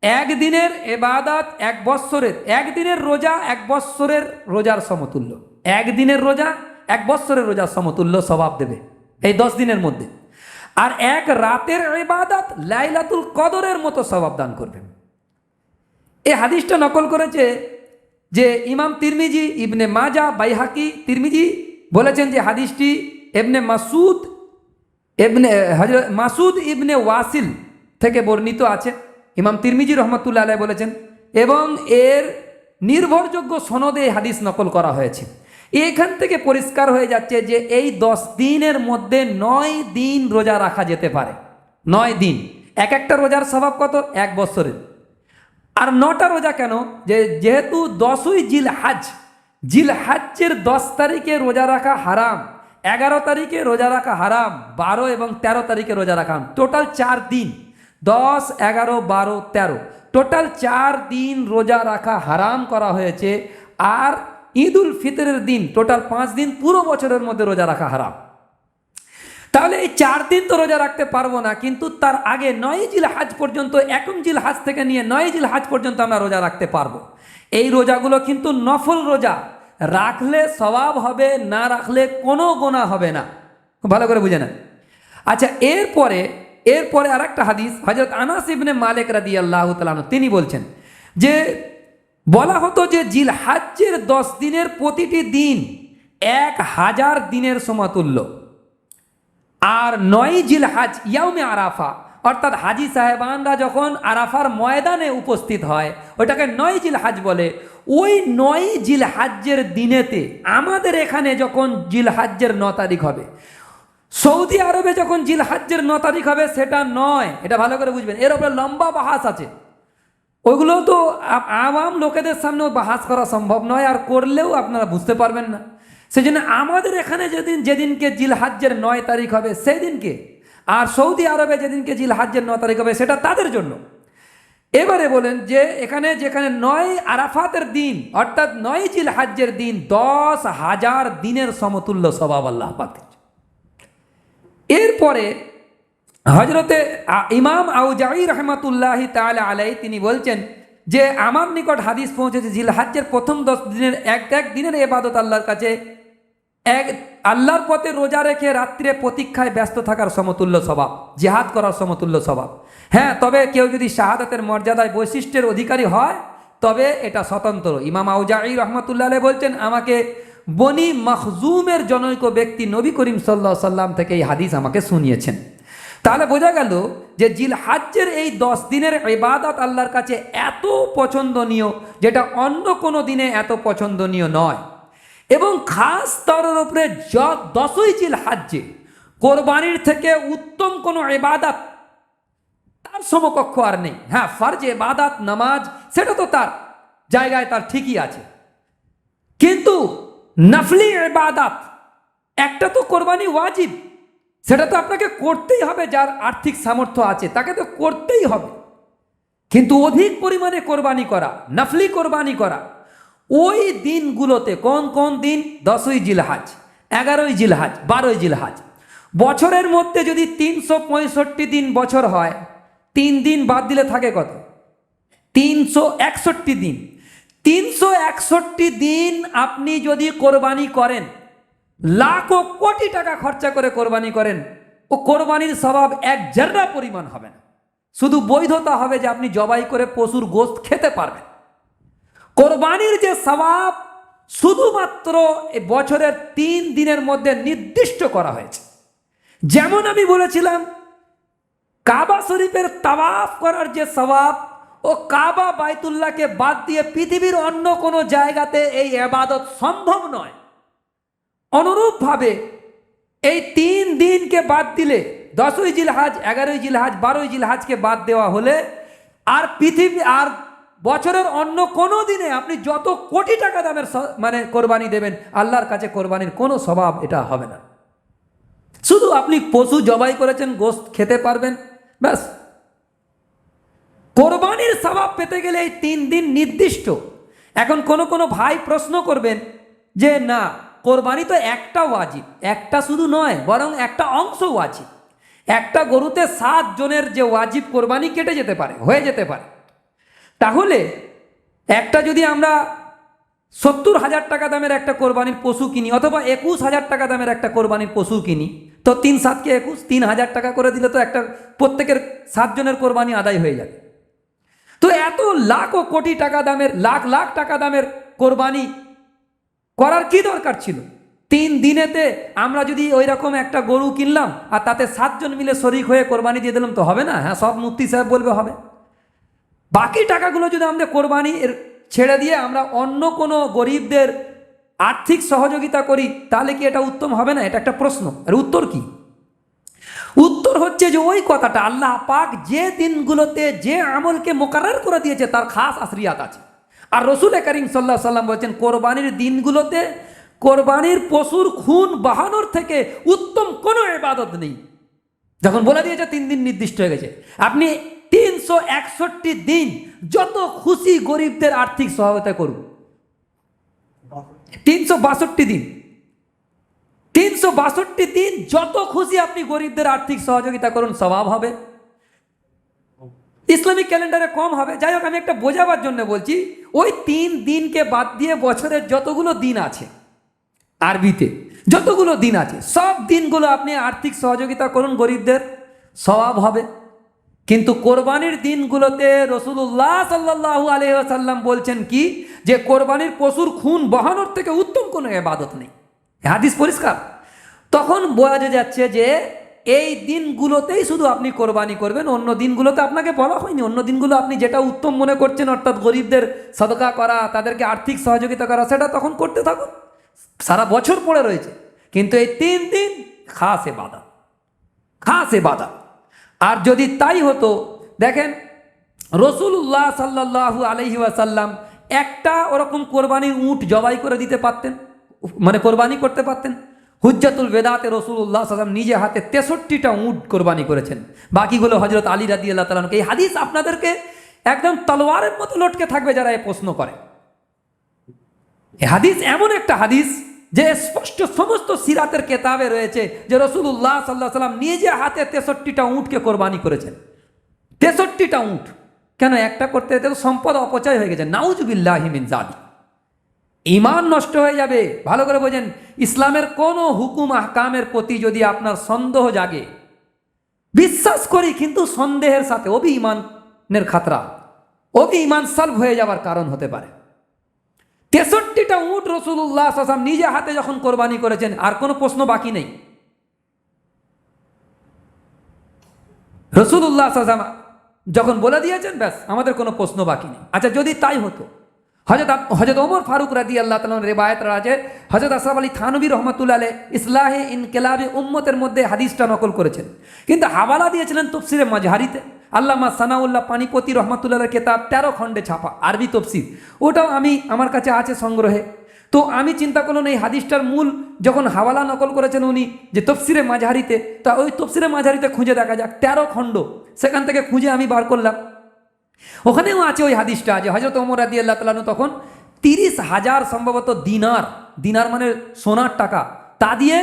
একদিনের ইবাদত 1 বৎসরের, একদিনের রোজা 1 বৎসরের রোজার সমতুল্য। একদিনের রোজা 1 বৎসরের রোজার সমতুল্য সওয়াব দেবে এই 10 দিনের মধ্যে। আর 1 রাতের ইবাদত লাইলাতুল কদরের মতো সওয়াব দান করবে। এই হাদিসটা নকল করেছে যে ইমাম তিরমিজি, ইবনে মাজা, বাইহাকি। তিরমিজি বলেছেন যে হাদিসটি মাসুদ ইবনে ওয়াসিল থেকে বর্ণিত আছে। ইমাম তিরমিজি রহমতুল্লাহ আলাইহি বলেছেন, এবং এর নির্ভরযোগ্য সনদে হাদিস নকল করা হয়েছে। এখান থেকে পরিষ্কার হয়ে যাচ্ছে যে এই 10 দিনের মধ্যে 9 দিন রোজা রাখা যেতে পারে। 9 দিন, এক একটা রোজার স্বভাব কত? 1 বছরের। আর 9টা রোজা কেন? যেহেতু 10ই জিলহাজ, জিলহাজ্জের 10 তারিখে রোজা রাখা হারাম, 11 তারিখে রোজা রাখা হারাম, 12 এবং 13 তারিখে রোজা রাখা হারাম। টোটাল 4 দিন, 10, 11, 12, 13, টোটাল 4 দিন রোজা রাখা হারাম করা হয়েছে। আর ঈদ উল ফিতরের দিন টোটাল 5 দিন পুরো বছরের মধ্যে রোজা রাখা হারাম। তাহলে এই 4 দিন তো রোজা রাখতে পারবো না, কিন্তু তার আগে 9 জিলহাজ পর্যন্ত, 1 জিলহাজ থেকে নিয়ে 9 জিলহাজ পর্যন্ত আমরা রোজা রাখতে পারবো। এই রোজাগুলো কিন্তু নফল রোজা, রাখলে সওয়াব হবে, না রাখলে কোনো গুনাহ হবে না। ভালো করে বুঝে নেন। আচ্ছা, এরপরে আর একটা হাদিস, হযরত আনাস ইবনে মালিক রাদিয়াল্লাহু তাআলা আনহু তিনি বলছেন যে বলা হতো যে জিলহাজ্জের 10 দিনের প্রতিটি দিন 1000 দিনের সমতুল্য। আর 9 জিলহাজ ইয়াউমে আরাফা, অর্থাৎ হাজী সাহেবানরা যখন আরাফার ময়দানে উপস্থিত হয় ওইটাকে 9 জিলহাজ বলে। ওই 9 জিলহাজ্জের দিনেতে আমাদের এখানে যখন জিলহাজ্জের 9 তারিখ হবে, সৌদি আরবে যখন জিলহাজ্জের 9 তারিখ হবে সেটা নয়। এটা ভালো করে বুঝবেন, এর উপরে লম্বা বাহাস আছে। ওইগুলো তো আওয়াম লোকেদের সামনে বাহাস করা সম্ভব নয়, আর করলেও আপনারা বুঝতে পারবেন না। সেই জন্য আমাদের এখানে যেদিনকে জিলহাজ্জের 9 তারিখ হবে সেই দিনকে, আর সৌদি আরবে যেদিনকে জিলহাজ্জের 9 তারিখ হবে সেটা তাদের জন্য। এবারে বলেন যে যেখানে 9 আরাফাতের দিন অর্থাৎ 9 জিলহাজ্জের দিন 10,000 দিনের সমতুল্য সওয়াব আল্লাহ পাক। এরপরে হজরতে ইমাম আউজাঈ রহমাতুল্লাহি তাআলা আলাইহি তিনি বলছেন যে আমার নিকট হাদিস পৌঁছেছে জিলহাজ্জের প্রথম 10 দিনের এক দিনের ইবাদত আল্লাহর কাছে আল্লাহর পথে রোজা রেখে রাত্রে প্রতীক্ষায় ব্যস্ত থাকার সমতুল্য স্বভাব, জিহাদ করার সমতুল্য স্বভাব। হ্যাঁ, তবে কেউ যদি শাহাদাতের মর্যাদায় বৈশিষ্ট্যের অধিকারী হয় তবে এটা স্বতন্ত্র। ইমাম আউজাঈ রহমাতুল্লাহ আলাইহি বলছেন আমাকে বনি মখজুমের জনৈক ব্যক্তি নবী করিম সাল্লাল্লাহু আলাইহি সাল্লাম থেকে এই হাদিস আমাকে শুনিয়েছেন। তাহলে বোঝা গেল যে জিলহাজ্জের এই 10 দিনের ইবাদত আল্লাহর কাছে এত পছন্দনীয় যেটা অন্য কোনো দিনে এত পছন্দনীয় নয়। এবং খাস তরের উপরে 10ই জিলহাজ্জে কোরবানির থেকে উত্তম কোনো ইবাদত তার সমকক্ষ আর নেই। হ্যাঁ, ফরজ ইবাদত নামাজ সেটা তো তার জায়গায় তার ঠিকই আছে, কিন্তু নফলি ইবাদত একটা তো কোরবানি ওয়াজিব, সেটা তো আপনাকে করতেই হবে। যার আর্থিক সামর্থ্য আছে তাকে তো করতেই হবে, কিন্তু অধিক পরিমাণে কোরবানি করা, নফলি কোরবানি করা ওই দিনগুলোতে কোন কোন দিন? 10ই জিলহাজ, 11ই জিলহাজ, 12ই জিলহাজ। বছরের মধ্যে যদি 365 দিন বছর হয়, 3 দিন বাদ দিলে থাকে কত? 361 দিন। 361 দিন আপনি যদি কোরবানি করেন, লাখ ও কোটি টাকা খরচা করে কোরবানি করেন, ও কোরবানির স্বভাব এক জাররা পরিমাণ হবে না। শুধু বৈধতা হবে যে আপনি জবাই করে পশুর গোশত খেতে পারবেন। কোরবানির যে স্বভাব শুধুমাত্র এই বছরের 3 দিনের মধ্যে নির্দিষ্ট করা হয়েছে। যেমন আমি বলেছিলাম কাবা শরীফের তাওয়াফ করার যে স্বভাব, ও কাবা বাইতুল্লাহকে বাদ দিয়ে পৃথিবীর অন্য কোনো জায়গাতে এই ইবাদত সম্ভব নয়। অনুরূপভাবে এই 3 দিনকে বাদ দিলে, 10ই জিলহাজ, 11ই জিলহাজ, 12ই জিলহাজকে বাদ দেওয়া হলে আর বছরের অন্য কোনো দিনে আপনি যত কোটি টাকা দামের কোরবানি দেবেন, আল্লাহর কাছে কোরবানির কোনো স্বভাব এটা হবে না। শুধু আপনি পশু জবাই করেছেন, গোশত খেতে পারবেন, ব্যাস। কোরবানির স্বভাব পেতে গেলে এই 3 দিন নির্দিষ্ট। এখন কোনো ভাই প্রশ্ন করবেন যে না, কোরবানি তো একটা ওয়াজিব, একটা শুধু নয় বরং একটা অংশ ওয়াজিব। একটা গরুতে 7 জনের যে ওয়াজিব কোরবানি কেটে যেতে পারে, হয়ে যেতে পারে। তাহলে একটা যদি আমরা 70,000 টাকা দামের একটা কোরবানির পশু কিনি, অথবা 21,000 টাকা দামের একটা কোরবানির পশু কিনি, তো 3 × 7 = 21, 3,000 টাকা করে দিলে তো একটা প্রত্যেকের 7 জনের কোরবানি আদায় হয়ে যাবে। তো এত লাখ ও কোটি টাকা দামের, লাখ লাখ টাকা দামের কোরবানি করার কি দরকার ছিল? 3 দিনেতে আমরা যদি ওই রকম একটা গরু কিনলাম আর তাতে 7 জন মিলে শরিক হয়ে কোরবানি দিয়ে দিলাম তো হবে না? হ্যাঁ, সব মুফতি সাহেব বলবে হবে। বাকি টাকাগুলো যদি আমরা কোরবানি ছেড়ে দিয়ে আমরা অন্য কোনো গরিবদের আর্থিক সহযোগিতা করি, তাহলে কি এটা উত্তম হবে না? এটা একটা প্রশ্ন। আর উত্তর কি? উত্তর হচ্ছে যে ওই কথাটা, আল্লাহ পাক যে দিনগুলোতে যে আমলকে মোকাররর করে দিয়েছে তার খাস আসরিয়াত আছে। আর রসুল করিম সাল্লাল্লাহু আলাইহি ওয়াসাল্লাম বলছেন কোরবানির দিনগুলোতে কোরবানির পশুর খুন বাহানোর থেকে উত্তম কোনো ইবাদত নেই। যখন বলে দিয়েছে 3 দিন নির্দিষ্ট হয়ে গেছে, আপনি 361 দিন যত খুশি গরিবদের আর্থিক সহায়তা করুন। 362 দিন, 362 দিন যত খুশি আপনি গরিবদের আর্থিক সহযোগিতা করুন, স্বভাব হবে। ইসলামিক ক্যালেন্ডারে কম হবে। যাই হোক, আমি একটা বোঝাবার জন্য বলছি, ওই 3 দিনকে বাদ দিয়ে বছরের যতগুলো দিন আছে, আরবিতে যতগুলো দিন আছে, সব দিনগুলো আপনি আর্থিক সহযোগিতা করুন গরিবদের, স্বভাব হবে। কিন্তু কোরবানির দিনগুলোতে রাসূলুল্লাহ সাল্লাল্লাহু আলাইহি ওয়াসাল্লাম বলছেন কি, যে কোরবানির পশুর খুন বহানোর থেকে উত্তম কোনো ইবাদত নেই। হাদিস পরিষ্কার। তখন বোঝা যাচ্ছে যে এই দিনগুলোতেই শুধু আপনি কোরবানি করবেন, অন্য দিনগুলোতে আপনাকে বলা হয়নি। অন্য দিনগুলো আপনি যেটা উত্তম মনে করছেন, অর্থাৎ গরিবদের সদকা করা, তাদেরকে আর্থিক সহযোগিতা করা, সেটা তখন করতে থাকুন, সারা বছর পড়ে রয়েছে। কিন্তু এই 3 দিন খাস ইবাদত, খাস ইবাদত। আর যদি তাই হতো, দেখেন রসুল্লাহ সাল্লাল্লাহু আলাইহি ওয়াসাল্লাম একটা ওরকম কোরবানির উট জবাই করে দিতে পারতেন, মানে কোরবানি করতে পারতেন। হুজ্জাতুল বেদাতে রসুল্লাহ সাল্লাম নিজে হাতে 63টা উট কোরবানি করেছেন, বাকিগুলো হজরত আলী রাদিয়াল্লাহু তাআলা আনহু। এই হাদিস আপনাদেরকে একদম তলোয়ারের মতো লটকে থাকবে যারা এই প্রশ্ন করে। এই হাদিস এমন একটা হাদিস যে স্পষ্ট সমস্ত সিরাতের কেতাবে রয়েছে যে রসুল্লাহ সাল্লাল্লাহু আলাইহি ওয়াসাল্লাম নিজে হাতে 63টা উটকে কোরবানি করেছেন। 63টা উট কেন? একটা করতে তো সম্পদ অপচয় হয়ে গেছে, নাউজুবিল্লাহি মিন যালিক। ঈমান নষ্ট হয়ে যাবে। ভালো করে বোঝেন, ইসলামের কোনো হুকুম আহকামের প্রতি যদি আপনার সন্দেহ জাগে, বিশ্বাস করি কিন্তু সন্দেহের সাথে, অভিঈমানের খাতরা, অভিঈমান সালব হয়ে যাওয়ার কারণ হতে পারে। 63টা উট রসুল্লাহ সাল্লাল্লাহু আলাইহি ওয়াসাল্লাম নিজে হাতে যখন কোরবানি করেছেন, আর কোনো প্রশ্ন বাকি নেই। রসুল্লাহ সাল্লাল্লাহু আলাইহি ওয়াসাল্লাম যখন বলে দিয়েছেন, ব্যাস, আমাদের কোনো প্রশ্ন বাকি নেই। আচ্ছা, যদি তাই হতো, হযরত ওমর ফারুক রাদিয়াল্লাহু তাআলা রিওয়ায়াত আছে, হযরত আশরাফ আলী থানভী রাহমাতুল্লাহ আলাইহি ইসলাহে ইনকিলাবে উম্মতের মধ্যে হাদিসটা নকল করেছেন, কিন্তু হাওয়ালা দিয়েছিলেন তফসিরে মাজহারিতে। আল্লামা সানাউল্লাহ পানিপতি রহমাতুল্লাহ কেতাব 13 খণ্ডে ছাপা আরবি তফসির, ওটাও আমার কাছে আছে সংগ্রহে। তো আমি চিন্তা করলাম এই হাদিসটার মূল যখন হাওয়ালা নকল করেছেন উনি যে তফসিরে মাজহারিতে, তা ওই তফসিরে মাজহারিতে খুঁজে দেখা যাক 13 খণ্ড, সেখান থেকে খুঁজে আমি বার করলাম। ওখানেও আছে ওই হাদিসটা যে হযরত ওমর রাদিয়াল্লাহু তাআলা আনহু তখন 30,000 সম্ভবত দিনার মানে সোনার টাকা, তা দিয়ে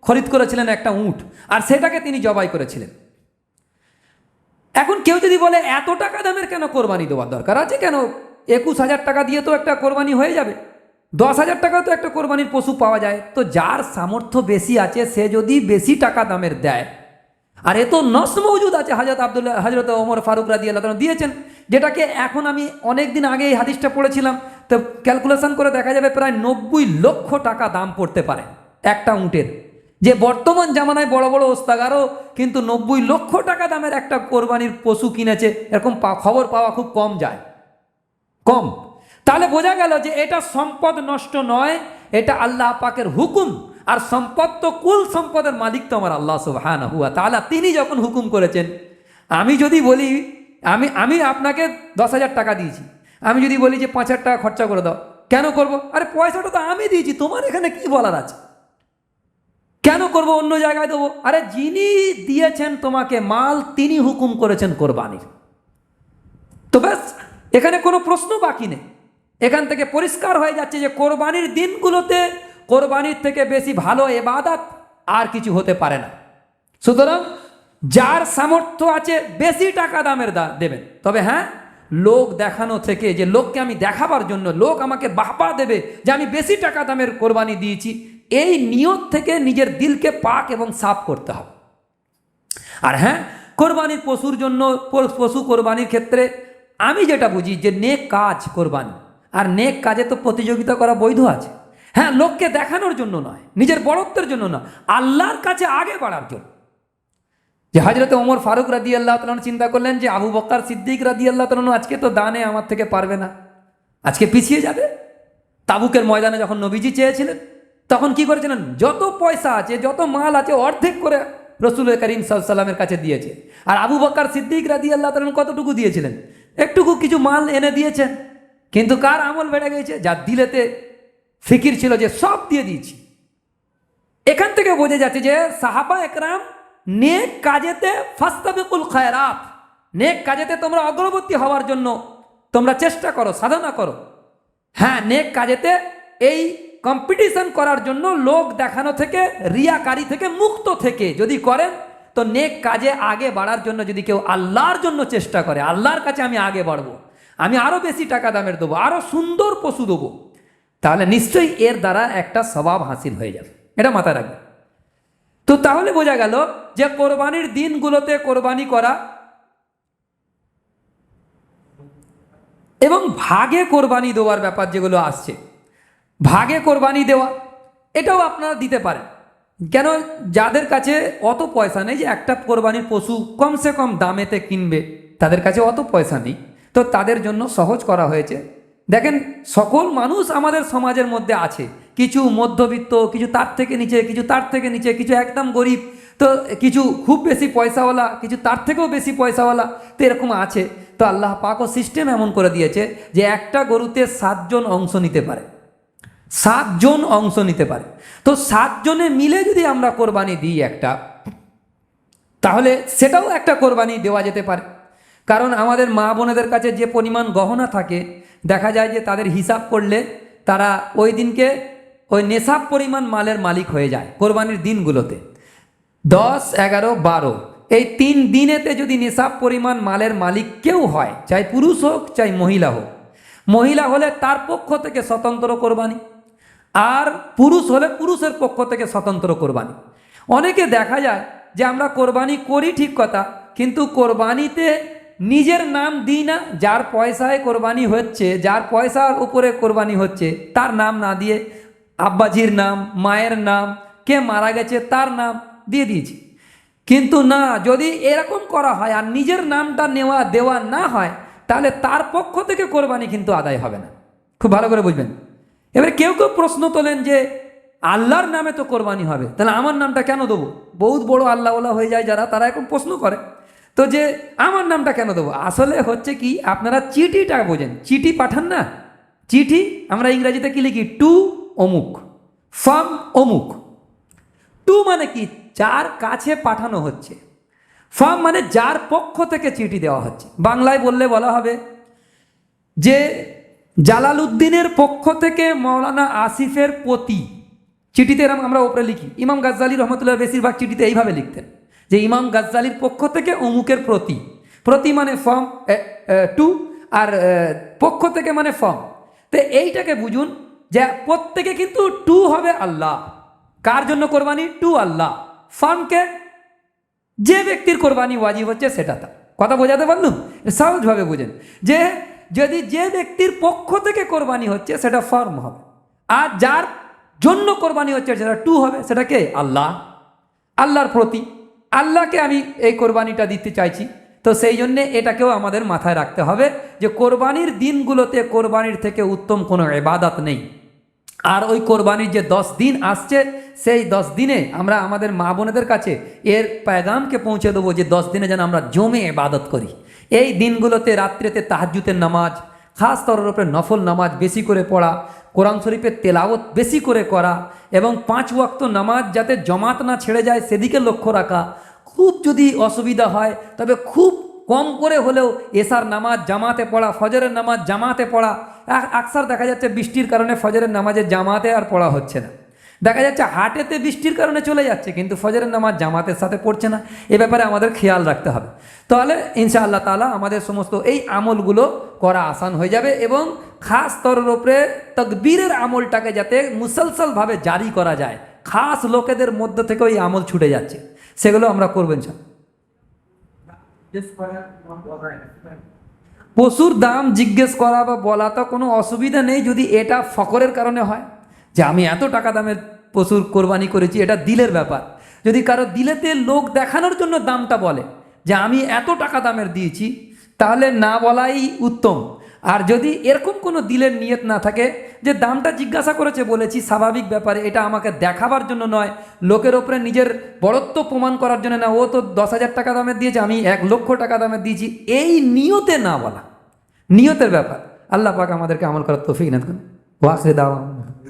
খরিদ করেছিলেন একটা উট, আর সেটাকে তিনি জবাই করেছিলেন। এখন কেউ যদি বলে এত টাকা দামের কেন কোরবানি দেওয়ার দরকার আছে, কেন 21,000 টাকা দিয়ে তো একটা কোরবানি হয়ে যাবে, 10,000 টাকাও তো একটা কোরবানির পশু পাওয়া যায়। তো যার সামর্থ্য বেশি আছে সে যদি বেশি টাকা দামের দেয়, আর এ তো নস মওজুদ আছে, হযরত ওমর ফারুক রাদিয়াল্লাহু তাআলা দিয়েছেন, যেটাকে এখন আমি অনেক দিন আগে এই হাদিসটা পড়েছিলাম, তো ক্যালকুলেশন করে দেখা যাবে প্রায় 90 লক্ষ টাকা দাম পড়তে পারে একটা উটের। যে বর্তমান জামানায় বড় বড় ওস্তাগারও কিন্তু 90 লক্ষ টাকা দামের একটা কোরবানির পশু কিনেছে, এরকম খবর পাওয়া খুব কম যায়, কম। তাহলে বোঝা গেল যে এটা সম্পদ নষ্ট নয়, এটা আল্লাহ পাকের হুকুম। আর সম্পদ তো, কুল সম্পদের মালিক তো আমার আল্লাহ সুবহানাহু ওয়া তাআলা। তিনি যখন হুকুম করেছেন, আমি যদি বলি আমি আপনাকে 10,000 টাকা দিয়েছি, আমি যদি বলি যে 5,000 টাকা খরচা করে দাও, কেন করব? আরে পয়সাটা তো আমি দিয়েছি, তোমার এখানে কি বলার আছে? কেন করব? অন্য জায়গায় দেবো। আরে যিনি দিয়েছেন তোমাকে মাল, তিনি হুকুম করেছেন কোরবানির, তো ব্যাস, এখানে কোনো প্রশ্ন বাকি নেই। এখান থেকে পরিষ্কার হয়ে যাচ্ছে যে কোরবানির দিনগুলোতে কোরবানির থেকে বেশি ভালো ইবাদত আর কিছু হতে পারে না। সুতরাং যার সামর্থ্য আছে বেশি টাকা দামের দেবেন, তবে হ্যাঁ, লোক দেখানো থেকে, যে লোককে আমি দেখাবার জন্য, লোক আমাকে বাহবা দেবে যে আমি বেশি টাকা দামের কোরবানি দিয়েছি, এই নিয়ত থেকে নিজের দিলকে পাক এবং সাফ করতে হবে। আর হ্যাঁ, কোরবানির পশুর জন্য, পশু কোরবানির ক্ষেত্রে আমি যেটা বুঝি যে নেক কাজ কোরবানি, আর নেক কাজে তো প্রতিযোগিতা করা বৈধ আছে। হ্যাঁ, লোককে দেখানোর জন্য নয়, নিজের বড়ত্বের জন্য নয়, আল্লাহর কাছে আগে বাড়ার জন্য। যে হযরত ওমর ফারুক রাদিয়াল্লাহু তাআলা চিন্তা করলেন যে আবু বকর সিদ্দিক রাদিয়াল্লাহু তাআলা আজকে তো দানে আমার থেকে পারবে না, আজকে পিছিয়ে যাবে। তাবুকের ময়দানে যখন নবীজি চেয়েছিলেন, তখন কি করেছিলেন? যত পয়সা আছে, যত মাল আছে, অর্ধেক করে রসুল করিম সাল্লাল্লাহু আলাইহি ওয়াসাল্লামের কাছে দিয়েছে। আর আবু বকর সিদ্দিক রাদিয়াল্লাহু তাআলা কতটুকু দিয়েছিলেন? একটুকু কিছু মাল এনে দিয়েছেন, কিন্তু কার আমল বেড়ে গেছে? যার দিলেতে ফিকির ছিল যে সব দিয়ে দিয়েছি। এখান থেকে বোঝা যাচ্ছে যে সাহাবা একরাম নেক কাজেতে ফাস্তাবিকুল খায়রাত, নেক কাজেতে তোমরা অগ্রবর্তী হওয়ার জন্য তোমরা চেষ্টা করো, সাধনা করো। হ্যাঁ, নেক কাজেতে এই কম্পিটিশন করার জন্য, লোক দেখানো থেকে, রিয়াকারি থেকে মুক্ত থেকে যদি করেন, তো নেক কাজে আগে বাড়ার জন্য যদি কেউ আল্লাহর জন্য চেষ্টা করে, আল্লাহর কাছে আমি আগে বাড়বো, আমি আরো বেশি টাকা দামের দেবো, আরো সুন্দর পশু দেবো, তাহলে নিশ্চয়ই এর দ্বারা একটা স্বভাব হাসিল হয়ে যাবে। এটা মাথায় রাখবে। তো তাহলে বোঝা গেল যে কোরবানির দিনগুলোতে কোরবানি করা এবং ভাগে কোরবানি দেওয়ার ব্যাপার যেগুলো আসছে, ভাগে কোরবানি দেওয়া, এটাও আপনারা দিতে পারেন। কেন? যাদের কাছে অত পয়সা নেই যে একটা কোরবানির পশু কমসে কম দামেতে কিনবে, তাদের কাছে অত পয়সা নেই, তো তাদের জন্য সহজ করা হয়েছে। দেখেন, সকল মানুষ আমাদের সমাজের মধ্যে আছে, কিছু মধ্যবিত্ত, কিছু তার থেকে নিচে, কিছু তার থেকে নিচে, কিছু একদম গরিব। তো কিছু খুব বেশি পয়সাওয়ালা, কিছু তার থেকেও বেশি পয়সাওয়ালা, তো এরকম আছে। তো আল্লাহ পাকও সিস্টেম এমন করে দিয়েছে যে একটা গরুতে 7 জন অংশ নিতে পারে, 7 জন অংশ নিতে পারে। তো 7 জনে মিলে যদি আমরা কোরবানি দিই একটা, তাহলে সেটাও একটা কোরবানি দেওয়া যেতে পারে। কারণ আমাদের মা বোনেদের কাছে যে পরিমাণ গহনা থাকে, দেখা যায় যে তাদের হিসাব করলে তারা ওই দিনকে ওই নেশাব পরিমাণ মালের মালিক হয়ে যায় কোরবানির দিনগুলোতে। 10, 11, 12 এই 3 দিনেতে যদি নেশাব পরিমাণ মালের মালিক কেউ হয়, চাই পুরুষ হোক চাই মহিলা হোক, মহিলা হলে তার পক্ষ থেকে স্বতন্ত্র কোরবানি, আর পুরুষ হলে পুরুষের পক্ষ থেকে স্বতন্ত্র কোরবানি। অনেকে দেখা যায় যে আমরা কোরবানি করি ঠিক কথা, কিন্তু কোরবানিতে নিজের নাম দিই না, যার পয়সায় কোরবানি হচ্ছে, যার পয়সার উপরে কোরবানি হচ্ছে তার নাম না দিয়ে আব্বাজির নাম, মায়ের নাম, কে মারা গেছে তার নাম দিয়ে দিয়েছি। কিন্তু না, যদি এরকম করা হয় আর নিজের নামটা দেওয়া না হয়, তাহলে তার পক্ষ থেকে কোরবানি কিন্তু আদায় হবে না। খুব ভালো করে বুঝবেন। এবারে কেউ কেউ প্রশ্ন তোলেন যে আল্লাহর নামে তো কোরবানি হবে, তাহলে আমার নামটা কেন দেবো? বহুত বড় আল্লাহওয়ালা হয়ে যায় যারা, তারা এখন প্রশ্ন করে তো যে আমার নামটা কেন দেবো। আসলে হচ্ছে কি, আপনারা চিঠিটা বোঝেন, চিঠি পাঠান না, চিঠি আমরা ইংরেজিতে কি লিখি? টু অমুক, ফ্রম অমুক। টু মানে কি? যার কাছে পাঠানো হচ্ছে। ফ্রম মানে যার পক্ষ থেকে চিঠি দেওয়া হচ্ছে। বাংলায় বললে বলা হবে যে জালালউদ্দিনের পক্ষ থেকে মৌলানা আসিফের প্রতি। চিঠিতে এরকম আমরা ওপরে লিখি। ইমাম গাজ্জালী রহমতুল্লাহ বেশিরভাগ চিঠিতে এইভাবে লিখতেন যে ইমাম গাজ্জালীর পক্ষ থেকে অমুকের প্রতি। প্রতি মানে ফর্ম, টু, আর পক্ষ থেকে মানে ফর্ম। তো এইটাকে বুঝুন যে প্রত্যেকে কিন্তু টু হবে আল্লাহ। কার জন্য কোরবানি? টু আল্লাহ। ফর্মকে যে ব্যক্তির কোরবানি ওয়াজিব হচ্ছে সেটা তার। কথা বোঝাতে পারলাম? সহজভাবে বুঝেন যে যদি যে ব্যক্তির পক্ষ থেকে কোরবানি হচ্ছে সেটা ফর্ম হবে, আর যার জন্য কোরবানি হচ্ছে সেটা টু হবে। সেটা কে? আল্লাহ, আল্লাহর প্রতি। আল্লাহকে আমি এই কোরবানিটা দিতে চাইছি। তো সেই জন্যে এটাকেও আমাদের মাথায় রাখতে হবে যে কোরবানির দিনগুলোতে কোরবানির থেকে উত্তম কোনো ইবাদত নেই। আর ওই কোরবানির যে 10 দিন আসছে, সেই 10 দিনে আমরা আমাদের মা বোনেদের কাছে এর পেগামকে পৌঁছে দেবো যে 10 দিনে যেন আমরা জমে ইবাদত করি। এই দিনগুলোতে রাত্রিতে তাহাজ্জুদের নামাজ, খাস তরের উপরে নফল নামাজ বেশি করে পড়া, কোরআন শরীফের তেলাওয়াত বেশি করে করা, এবং 5 ওয়াক্ত নামাজ যাতে জমাত না ছেড়ে যায় সেদিকে লক্ষ্য রাখা। খুব যদি অসুবিধা হয় তবে খুব কম করে হলেও এশার নামাজ জামাতে পড়া, ফজরের নামাজ জামাতে পড়া। আকসার দেখা যাচ্ছে বৃষ্টির কারণে ফজরের নামাজে জামাতে আর পড়া হচ্ছে না। দেখা যাচ্ছে হাটেতে বৃষ্টির কারণে চলে যাচ্ছে, কিন্তু ফজরের নামাজ জামাতের সাথে পড়ছে না। এ ব্যাপারে আমাদের খেয়াল রাখতে হবে। তাহলে ইনশাআল্লাহ তাআলা আমাদের সমস্ত এই আমলগুলো করা আসান হয়ে যাবে, এবং খাস তরের উপরে তাকবীরের আমলটাকে যাতে মুসলসলভাবে জারি করা যায়। খাস লোকেদের মধ্য থেকে ওই আমল ছুটে যাচ্ছে, সেগুলো আমরা করবেন। পশুর দাম জিজ্ঞেস করা বা বলা তো কোনো অসুবিধা নেই, যদি এটা ফকরের কারণে হয় যে আমি এত টাকা দামের পশুর কোরবানি করেছি, এটা দিলের ব্যাপার। যদি কারো দিলেতে লোক দেখানোর জন্য দামটা বলে যে আমি এত টাকা দামের দিয়েছি, তাহলে না বলাই উত্তম। আর যদি এরকম কোনো দিলের নিয়ত না থাকে যে দামটা জিজ্ঞাসা করেছে বলেছি, স্বাভাবিক ব্যাপারে, এটা আমাকে দেখাবার জন্য নয়, লোকের ওপরে নিজের বড়ত্ব প্রমাণ করার জন্য না, ও তো 10,000 টাকা দামের দিয়েছে আমি 1,00,000 টাকা দামের দিয়েছি, এই নিয়তে না বলা, নিয়তের ব্যাপার। আল্লাহ পাক আমাদেরকে আমল করার তৌফিক দান করুন। ওয়াখির দাওয়ানা।